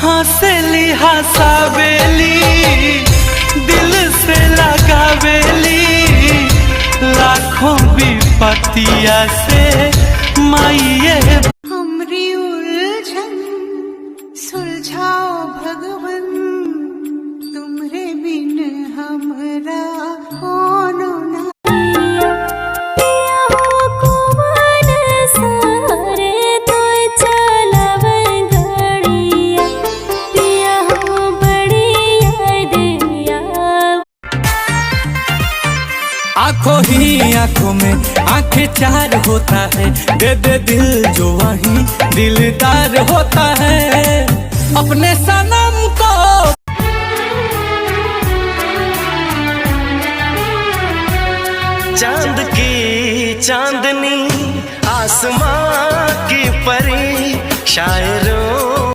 हंसली हंसावेली दिल से लगावेली लाखों विपतिया से माइये हमरी उलझन सुलझाओ भगवन तुमरे बिन हमरा कोनो ना आंखों ही आंखों में आंखें चार होता है, दे दे दिल जो वही दिलदार होता है अपने सनम को। चांद की चांदनी आसमां की परी शायर